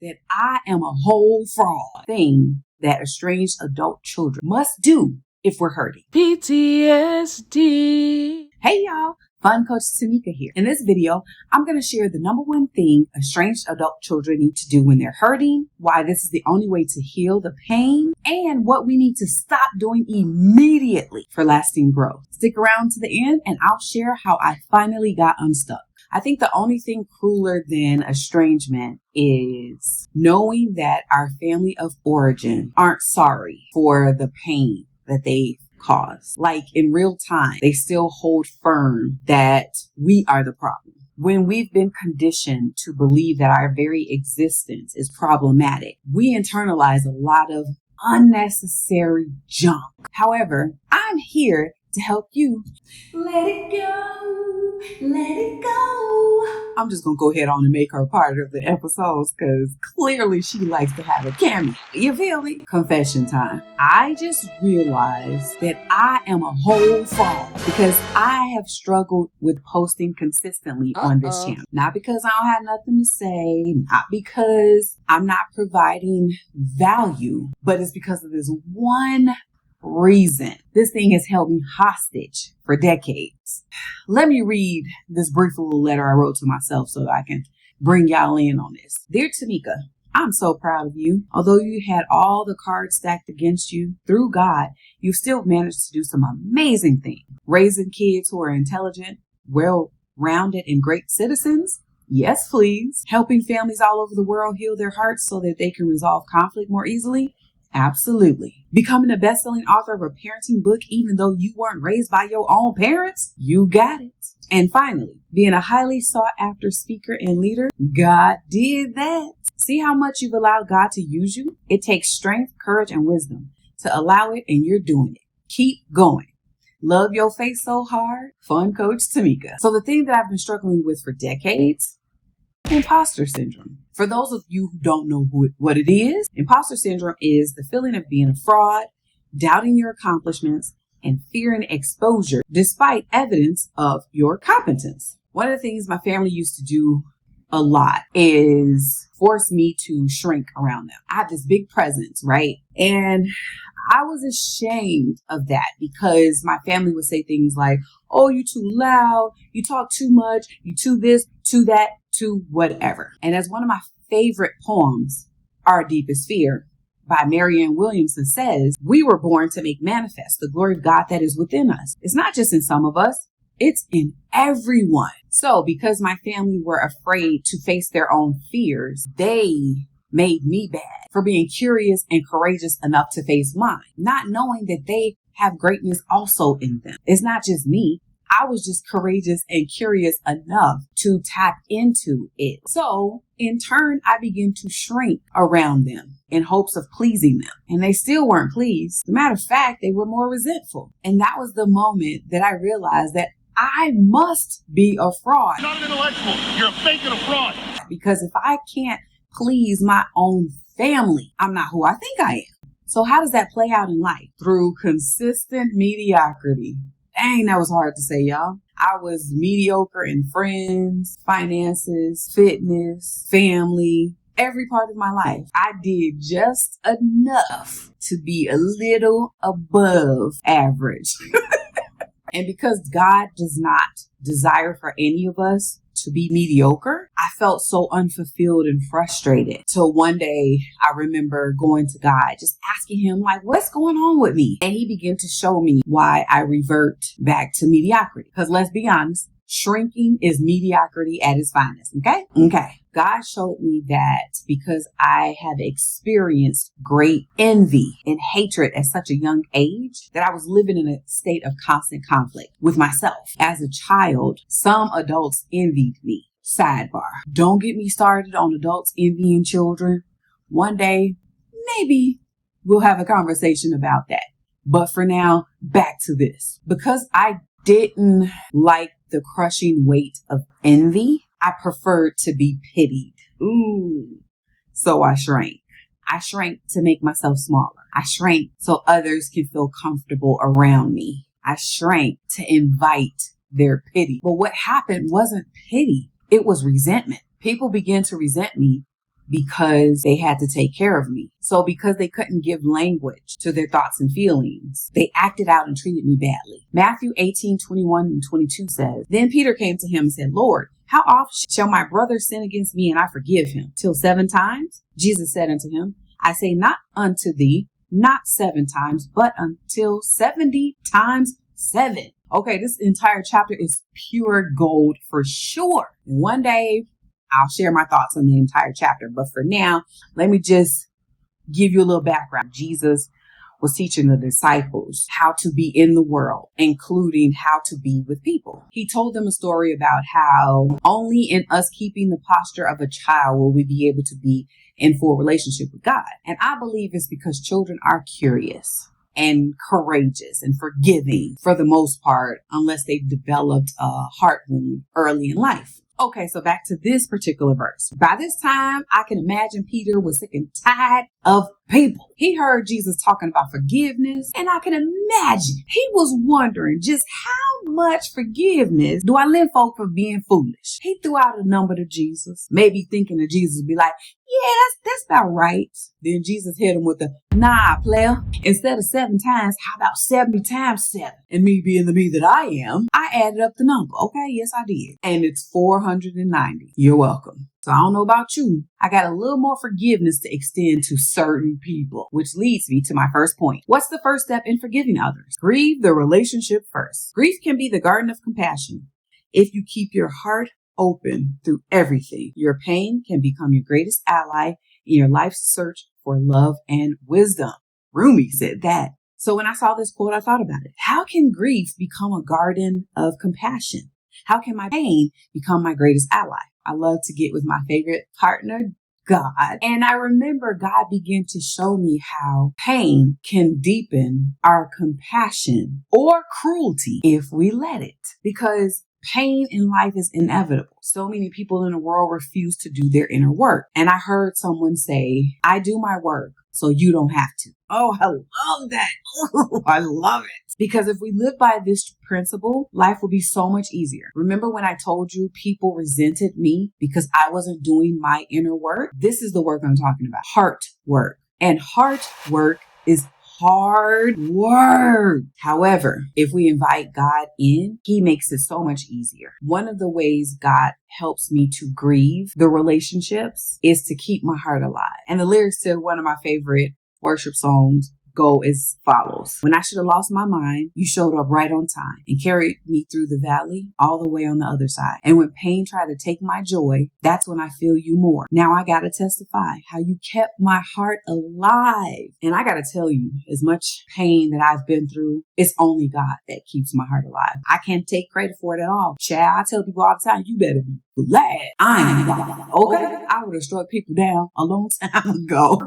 that I am a whole fraud. Thing that estranged adult children must do if we're hurting. PTSD. Hey y'all, Fun Coach Tamika here. In this video, I'm going to share the number one thing estranged adult children need to do when they're hurting, why this is the only way to heal the pain, and what we need to stop doing immediately for lasting growth. Stick around to the end and I'll share how I finally got unstuck. I think the only thing crueler than estrangement is knowing that our family of origin aren't sorry for the pain that they cause. Like in real time, they still hold firm that we are the problem. When we've been conditioned to believe that our very existence is problematic, we internalize a lot of unnecessary junk. However, I'm here to help you let it go, let it go. I'm just going to go ahead on and make her part of the episodes because clearly she likes to have a cameo. You feel me? Confession time. I just realized that I am a whole fraud because I have struggled with posting consistently on this channel. Not because I don't have nothing to say, not because I'm not providing value, but it's because of this one reason. This thing has held me hostage for decades. Let me read this brief little letter I wrote to myself so that I can bring y'all in on this. Dear Tamika, I'm so proud of you. Although you had all the cards stacked against you, through God, you still managed to do some amazing things. Raising kids who are intelligent, well-rounded, and great citizens. Yes, please. Helping families all over the world heal their hearts so that they can resolve conflict more easily. Absolutely. Becoming a best-selling author of a parenting book even though you weren't raised by your own parents? You got it. And finally, being a highly sought-after speaker and leader? God did that. See how much you've allowed God to use you? It takes strength, courage, and wisdom to allow it, and you're doing it. Keep going. Love your face so hard. Fun Coach Tamika. So the thing that I've been struggling with for decades, imposter syndrome. For those of you who don't know what it is, imposter syndrome is the feeling of being a fraud, doubting your accomplishments, and fearing exposure despite evidence of your competence. One of the things my family used to do a lot is force me to shrink around them. I have this big presence, right? And I was ashamed of that because my family would say things like, oh, you too loud, you talk too much, you too this, too that, to whatever. And as one of my favorite poems, Our Deepest Fear, by Marianne Williamson says, we were born to make manifest the glory of God that is within us. It's not just in some of us, it's in everyone. So because my family were afraid to face their own fears, they made me bad for being curious and courageous enough to face mine, not knowing that they have greatness also in them. It's not just me. I was just courageous and curious enough to tap into it. So in turn, I began to shrink around them in hopes of pleasing them. And they still weren't pleased. As a matter of fact, they were more resentful. And that was the moment that I realized that I must be a fraud. You're not an intellectual. You're a fake and a fraud. Because if I can't please my own family, I'm not who I think I am. So how does that play out in life? Through consistent mediocrity. Dang, that was hard to say, y'all. I was mediocre in friends, finances, fitness, family, every part of my life. I did just enough to be a little above average. And because God does not desire for any of us to be mediocre, I felt so unfulfilled and frustrated. Till one day I remember going to God, just asking him, like, what's going on with me? And he began to show me why I revert back to mediocrity. Because let's be honest, shrinking is mediocrity at its finest. Okay. God showed me that because I have experienced great envy and hatred at such a young age, that I was living in a state of constant conflict with myself. As a child, some adults envied me. Sidebar. Don't get me started on adults envying children. One day, maybe we'll have a conversation about that. But for now, back to this. Because I didn't like the crushing weight of envy, I preferred to be pitied. Ooh. So I shrank. I shrank to make myself smaller. I shrank so others can feel comfortable around me. I shrank to invite their pity. But what happened wasn't pity. It was resentment. People began to resent me because they had to take care of me. So because they couldn't give language to their thoughts and feelings, they acted out and treated me badly. Matthew 18:21-22 says, Then Peter came to him and said, Lord, how often shall my brother sin against me and I forgive him? Till 7 times? Jesus said unto him, I say not unto thee, not 7 times, but until 70 times 7. Okay, this entire chapter is pure gold for sure. And one day I'll share my thoughts on the entire chapter. But for now, let me just give you a little background. Jesus was teaching the disciples how to be in the world, including how to be with people. He told them a story about how only in us keeping the posture of a child will we be able to be in full relationship with God. And I believe it's because children are curious and courageous and forgiving for the most part, unless they've developed a heart wound early in life. Okay, so back to this particular verse. By this time, I can imagine Peter was sick and tired of people. He heard Jesus talking about forgiveness, and I can imagine he was wondering just how much forgiveness do I lend folk for being foolish. He threw out a number to Jesus, maybe thinking that Jesus would be like, yeah, that's about right. Then Jesus hit him with the, nah, player. Instead of 7 times, how about 70 times 7? And me being the me that I am, I added up the number. Okay, yes, I did. And it's 490. You're welcome. So I don't know about you. I got a little more forgiveness to extend to certain people, which leads me to my first point. What's the first step in forgiving others? Grieve the relationship first. Grief can be the garden of compassion. If you keep your heart open through everything, your pain can become your greatest ally in your life's search for love and wisdom. Rumi said that. So when I saw this quote, I thought about it. How can grief become a garden of compassion? How can my pain become my greatest ally? I love to get with my favorite partner, God. And I remember God began to show me how pain can deepen our compassion or cruelty if we let it. Because pain in life is inevitable. So many people in the world refuse to do their inner work. And I heard someone say, I do my work so you don't have to. Oh, I love that. Oh, I love it. Because if we live by this principle, life will be so much easier. Remember when I told you people resented me because I wasn't doing my inner work? This is the work I'm talking about. Heart work. And heart work is hard work. However, if we invite God in, he makes it so much easier. One of the ways God helps me to grieve the relationships is to keep my heart alive. And the lyrics to one of my favorite worship songs go as follows. When I should have lost my mind, you showed up right on time and carried me through the valley all the way on the other side. And when pain tried to take my joy, that's when I feel you more. Now I got to testify how you kept my heart alive. And I got to tell you, as much pain that I've been through, it's only God that keeps my heart alive. I can't take credit for it at all. Child, I tell people all the time, you better be glad I am God. Okay? I would have struck people down a long time ago.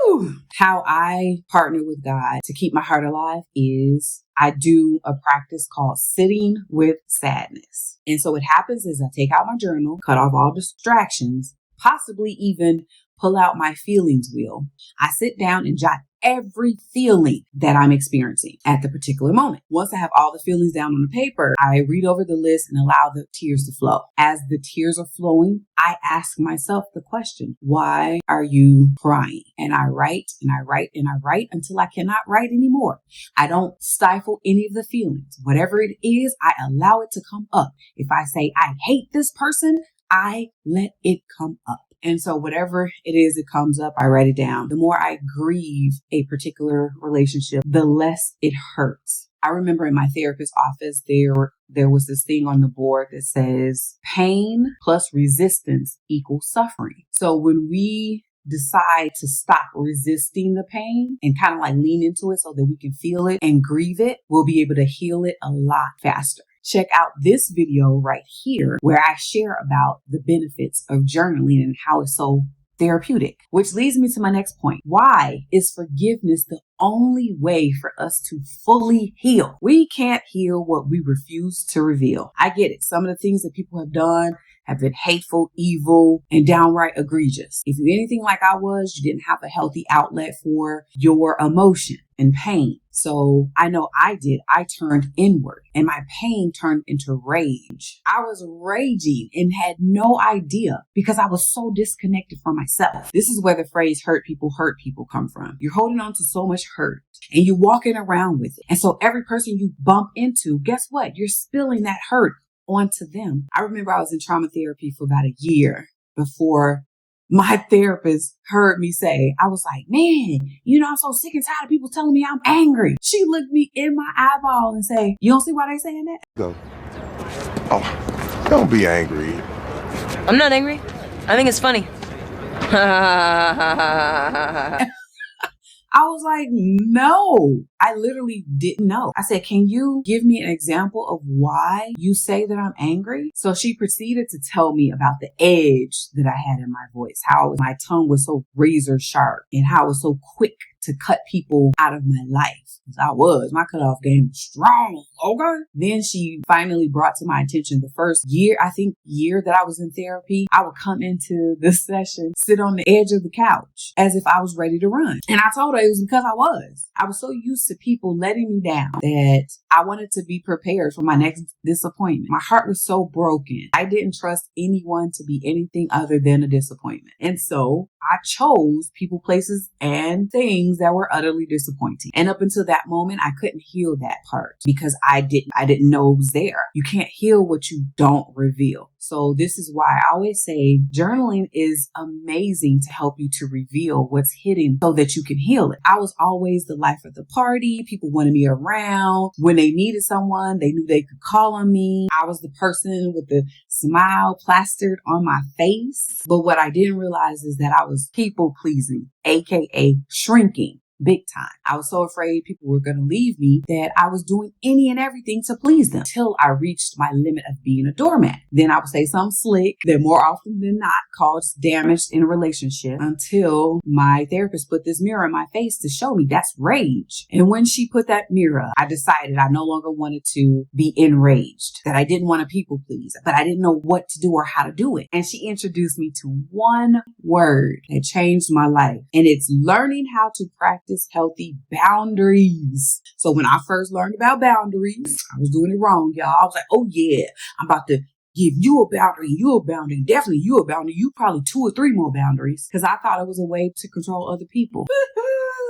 Woo. How I partner with God to keep my heart alive is I do a practice called sitting with sadness. And so what happens is I take out my journal, cut off all distractions, possibly even pull out my feelings wheel. I sit down and jot every feeling that I'm experiencing at the particular moment. Once I have all the feelings down on the paper, I read over the list and allow the tears to flow. As the tears are flowing, I ask myself the question, why are you crying? And I write and I write and I write until I cannot write anymore. I don't stifle any of the feelings. Whatever it is, I allow it to come up. If I say I hate this person, I let it come up. And so whatever it is that comes up, I write it down. The more I grieve a particular relationship, the less it hurts. I remember in my therapist's office, there was this thing on the board that says pain plus resistance equals suffering. So when we decide to stop resisting the pain and kind of like lean into it so that we can feel it and grieve it, we'll be able to heal it a lot faster. Check out this video right here where I share about the benefits of journaling and how it's so therapeutic, which leads me to my next point. Why is forgiveness the only way for us to fully heal? We can't heal what we refuse to reveal. I get it. Some of the things that people have done have been hateful, evil, and downright egregious. If you're anything like I was, you didn't have a healthy outlet for your emotion and pain. So I know I did. I turned inward and my pain turned into rage. I was raging and had no idea because I was so disconnected from myself. This is where the phrase hurt people come from. You're holding on to so much hurt and you're walking around with it. And so every person you bump into, guess what? You're spilling that hurt onto them. I remember I was in trauma therapy for about a year before my therapist heard me say, I was like, man, I'm so sick and tired of people telling me I'm angry. She looked me in my eyeball and say, you don't see why they saying that? Go. Oh, don't be angry. I'm not angry. I think it's funny. I was like, no, I literally didn't know. I said, can you give me an example of why you say that I'm angry? So she proceeded to tell me about the edge that I had in my voice, how my tongue was so razor sharp and how I was so quick to cut people out of my life. My cutoff game was strong. Okay. Then she finally brought to my attention the first year that I was in therapy, I would come into this session, sit on the edge of the couch as if I was ready to run. And I told her it was because I was so used to people letting me down that I wanted to be prepared for my next disappointment. My heart was so broken. I didn't trust anyone to be anything other than a disappointment. And so I chose people, places, and things that were utterly disappointing. And up until that moment, I couldn't heal that part because I didn't know it was there. You can't heal what you don't reveal. So this is why I always say journaling is amazing to help you to reveal what's hidden so that you can heal it. I was always the life of the party. People wanted me around. When they needed someone, they knew they could call on me. I was the person with the smile plastered on my face. But what I didn't realize is that I was people pleasing, aka shrinking. Big time. I was so afraid people were going to leave me that I was doing any and everything to please them till I reached my limit of being a doormat. Then I would say something slick that more often than not caused damage in a relationship until my therapist put this mirror in my face to show me that's rage. And when she put that mirror, I decided I no longer wanted to be enraged, that I didn't want to people please, but I didn't know what to do or how to do it. And she introduced me to one word that changed my life. And it's learning how to practice healthy boundaries. So when I first learned about boundaries, I was doing it wrong, y'all. I was like, oh yeah, I'm about to give you a boundary, definitely you a boundary, you probably 2 or 3 more boundaries, because I thought it was a way to control other people.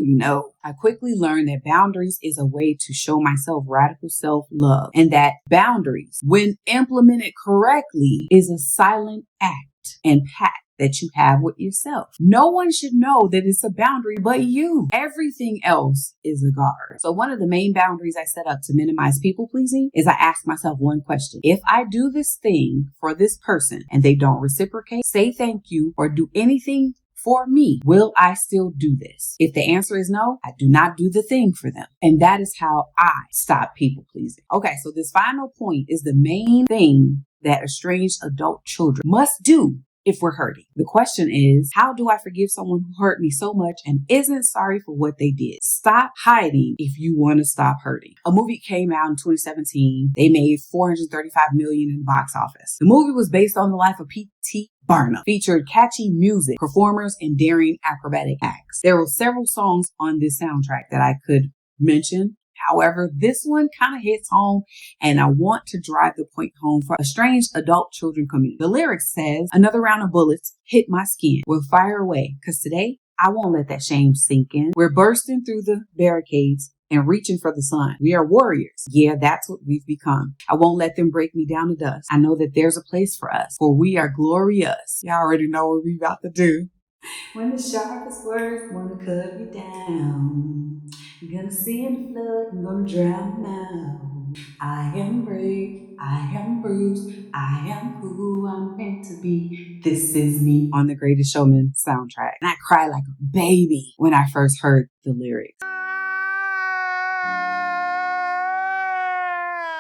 No, I quickly learned that boundaries is a way to show myself radical self-love, and that boundaries, when implemented correctly, is a silent act and pact that you have with yourself. No one should know that it's a boundary but you. Everything else is a guard. So one of the main boundaries I set up to minimize people pleasing is I ask myself one question. If I do this thing for this person and they don't reciprocate, say thank you, or do anything for me, will I still do this? If the answer is no, I do not do the thing for them. And that is how I stop people pleasing. Okay, so this final point is the main thing that estranged adult children must do if we're hurting. The question is, how do I forgive someone who hurt me so much and isn't sorry for what they did? Stop hiding if you want to stop hurting. A movie came out in 2017. They made $435 million in the box office. The movie was based on the life of P.T. Barnum, featured catchy music, performers, and daring acrobatic acts. There were several songs on this soundtrack that I could mention. However, this one kind of hits home, and I want to drive the point home for estranged adult children community. The lyrics says, another round of bullets hit my skin. We'll fire away, because today I won't let that shame sink in. We're bursting through the barricades and reaching for the sun. We are warriors. Yeah, that's what we've become. I won't let them break me down to dust. I know that there's a place for us, for we are glorious. Y'all already know what we about to do. When the sharpest words wanna cut me down, I'm gonna see in the flood, I'm gonna drown now. I am brave, I am bruised, I am who I'm meant to be. This is me on The Greatest Showman soundtrack. And I cried like a baby when I first heard the lyrics.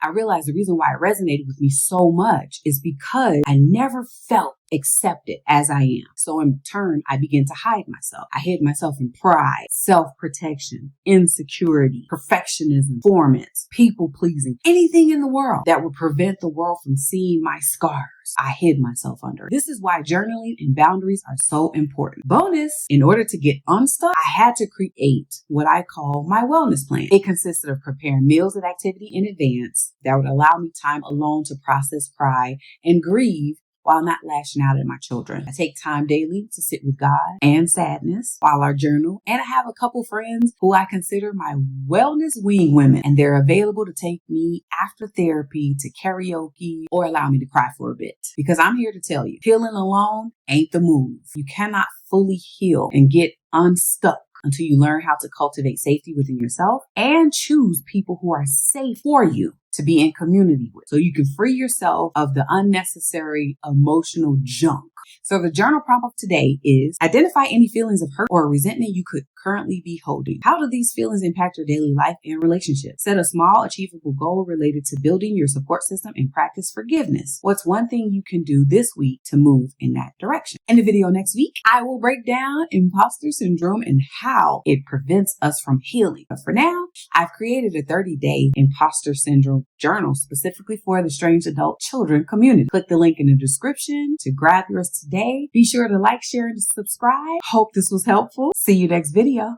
I realized the reason why it resonated with me so much is because I never felt accepted as I am. So in turn, I begin to hide myself. I hid myself in pride, self-protection, insecurity, perfectionism, performance, people-pleasing, anything in the world that would prevent the world from seeing my scars. I hid myself under. This is why journaling and boundaries are so important. Bonus, in order to get unstuck, I had to create what I call my wellness plan. It consisted of preparing meals and activity in advance that would allow me time alone to process pride and grieve while not lashing out at my children. I take time daily to sit with God and sadness while I journal. And I have a couple friends who I consider my wellness wing women, and they're available to take me after therapy to karaoke or allow me to cry for a bit. Because I'm here to tell you, healing alone ain't the move. You cannot fully heal and get unstuck until you learn how to cultivate safety within yourself and choose people who are safe for you to be in community with, so you can free yourself of the unnecessary emotional junk. So the journal prompt of today is: identify any feelings of hurt or resentment you could currently be holding. How do these feelings impact your daily life and relationships? Set a small, achievable goal related to building your support system and practice forgiveness. What's one thing you can do this week to move in that direction? In the video next week, I will break down imposter syndrome and how it prevents us from healing. But for now, I've created a 30-day imposter syndrome journal specifically for the Estranged adult children community. Click the link in the description to grab yours today. Be sure to like, share, and subscribe. Hope this was helpful. See you next video.